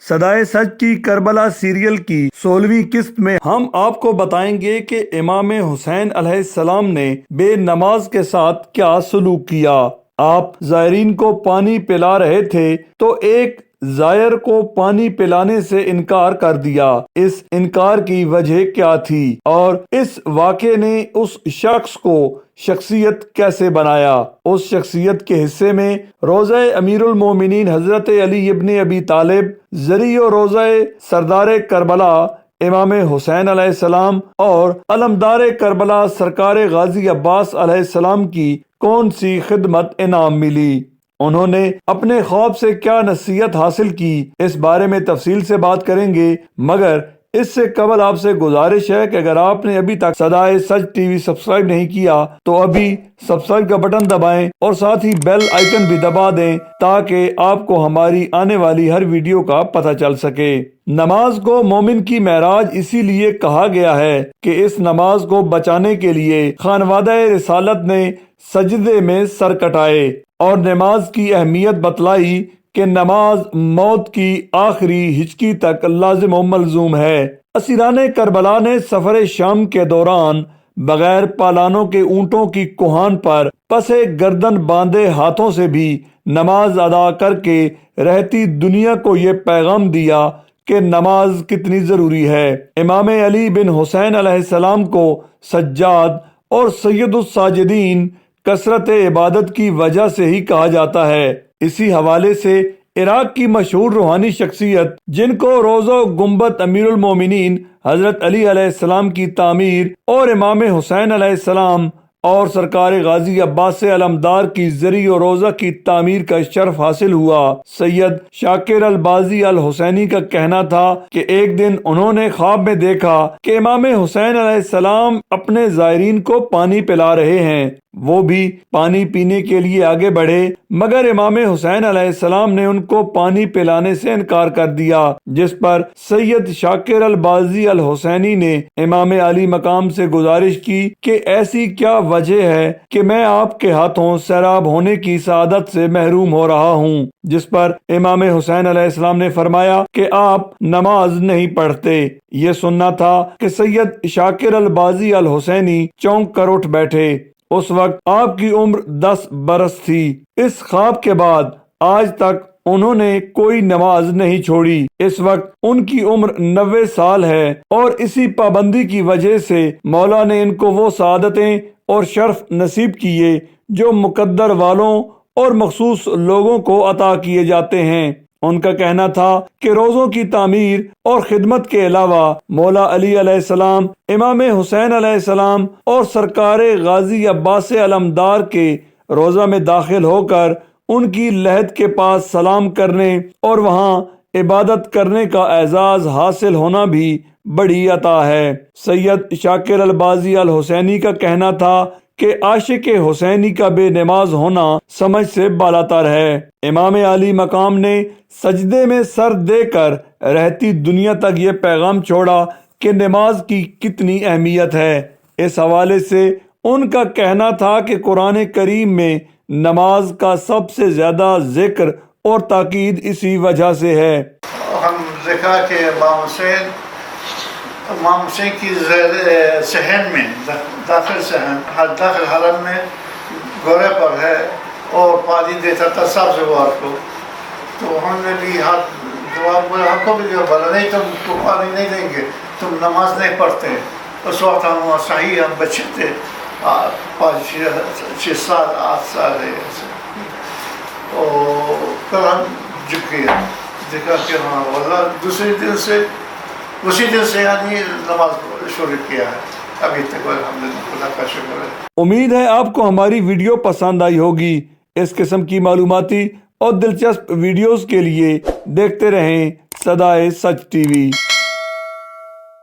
صدائے سچ کی کربلا سیریل کی 16ویں قسط میں ہم آپ کو بتائیں گے کہ امام حسین علیہ السلام نے بے نماز کے ساتھ کیا سلوک کیا۔ آپ زائرین کو پانی پلا رہے تھے تو ایک زائر کو پانی پلانے سے انکار کر دیا۔ اس انکار کی وجہ کیا تھی اور اس واقعے نے اس شخص کو شخصیت کیسے بنایا؟ اس شخصیت کے حصے میں روضہ امیر المومنین حضرت علی ابن ابی طالب، ذریع و روضہ سردار کربلا امام حسین علیہ السلام اور علمدار کربلا سرکار غازی عباس علیہ السلام کی کون سی خدمت انعام ملی؟ انہوں نے اپنے خواب سے کیا نصیحت حاصل کی؟ اس بارے میں تفصیل سے بات کریں گے، مگر اس سے قبل آپ سے گزارش ہے کہ اگر آپ نے ابھی تک صدائے سچ ٹی وی سبسکرائب نہیں کیا تو ابھی سبسکرائب کا بٹن دبائیں اور ساتھ ہی بیل آئیکن بھی دبا دیں تاکہ آپ کو ہماری آنے والی ہر ویڈیو کا پتہ چل سکے۔ نماز کو مومن کی معراج اسی لیے کہا گیا ہے کہ اس نماز کو بچانے کے لیے خانوادہ رسالت نے سجدے میں سر کٹائے اور نماز کی اہمیت بتلائی کہ نماز موت کی آخری ہچکی تک لازم و ملزوم ہے۔ اسیران کربلا نے سفر شام کے دوران بغیر پالانوں کے اونٹوں کی کوہان پر پسے گردن باندھے ہاتھوں سے بھی نماز ادا کر کے رہتی دنیا کو یہ پیغام دیا کہ نماز کتنی ضروری ہے۔ امام علی بن حسین علیہ السلام کو سجاد اور سید الساجدین کثرت عبادت کی وجہ سے ہی کہا جاتا ہے۔ اسی حوالے سے عراق کی مشہور روحانی شخصیت جن کو روضہ گنبد امیر المومنین حضرت علی علیہ السلام کی تعمیر اور امام حسین علیہ السلام اور سرکار غازی عباس علمدار کی ذریع و روضہ کی تعمیر کا شرف حاصل ہوا، سید شاکر البازی الحسینی کا کہنا تھا کہ ایک دن انہوں نے خواب میں دیکھا کہ امام حسین علیہ السلام اپنے زائرین کو پانی پلا رہے ہیں۔ وہ بھی پانی پینے کے لیے آگے بڑھے مگر امام حسین علیہ السلام نے ان کو پانی پلانے سے انکار کر دیا، جس پر سید شاکر البازی الحسینی نے امام علی مقام سے گزارش کی کہ ایسی کیا وجہ ہے کہ میں آپ کے ہاتھوں سیراب ہونے کی سعادت سے محروم ہو رہا ہوں؟ جس پر امام حسین علیہ السلام نے فرمایا کہ آپ نماز نہیں پڑھتے۔ یہ سننا تھا کہ سید شاکر البازی الحسینی چونک کر اٹھ بیٹھے۔ اس وقت آپ کی عمر 10 برس تھی۔ اس خواب کے بعد آج تک انہوں نے کوئی نماز نہیں چھوڑی۔ اس وقت ان کی عمر 90 سال ہے اور اسی پابندی کی وجہ سے مولا نے ان کو وہ سعادتیں اور شرف نصیب کیے جو مقدر والوں اور مخصوص لوگوں کو عطا کیے جاتے ہیں۔ ان کا کہنا تھا کہ روزوں کی تعمیر اور خدمت کے علاوہ مولا علی علیہ السلام، امام حسین علیہ السلام اور سرکار غازی عباس علمدار کے روزہ میں داخل ہو کر ان کی لحد کے پاس سلام کرنے اور وہاں عبادت کرنے کا اعزاز حاصل ہونا بھی بڑی عطا ہے۔ سید شاکر البازی الحسینی کا کہنا تھا کہ عاشق حسینی کا بے نماز ہونا سمجھ سے بالاتر ہے۔ امام علی مقام نے سجدے میں سر دے کر رہتی دنیا تک یہ پیغام چھوڑا کہ نماز کی کتنی اہمیت ہے۔ اس حوالے سے ان کا کہنا تھا کہ قرآن کریم میں نماز کا سب سے زیادہ ذکر اور تاکید اسی وجہ سے ہے۔ ہم دیکھا کہ امام حسین کی صحن میں داخل حرم میں گھوڑے پر ہے اور پانی دیتا تھا سبزوار کو، تو ہم نے بھی ہاتھ دعا بولا، ہم کو بھی بولا نہیں تم کو پانی نہیں دیں گے، تم نماز نہیں پڑھتے۔ اس وقت ہم صحیح ہم بچے تھے، 5 سال 8 سال ہے، اور کل ہم جھک گئے، دیکھا کہ ہاں واللہ اسی دن سے یعنی نماز شروع کیا ہے ابھی تک، الحمدللہ خدا کا شکر ہے۔ امید ہے آپ کو ہماری ویڈیو پسند آئی ہوگی۔ اس قسم کی معلوماتی اور دلچسپ ویڈیوز کے لیے دیکھتے رہیں صدائے سچ ٹی وی۔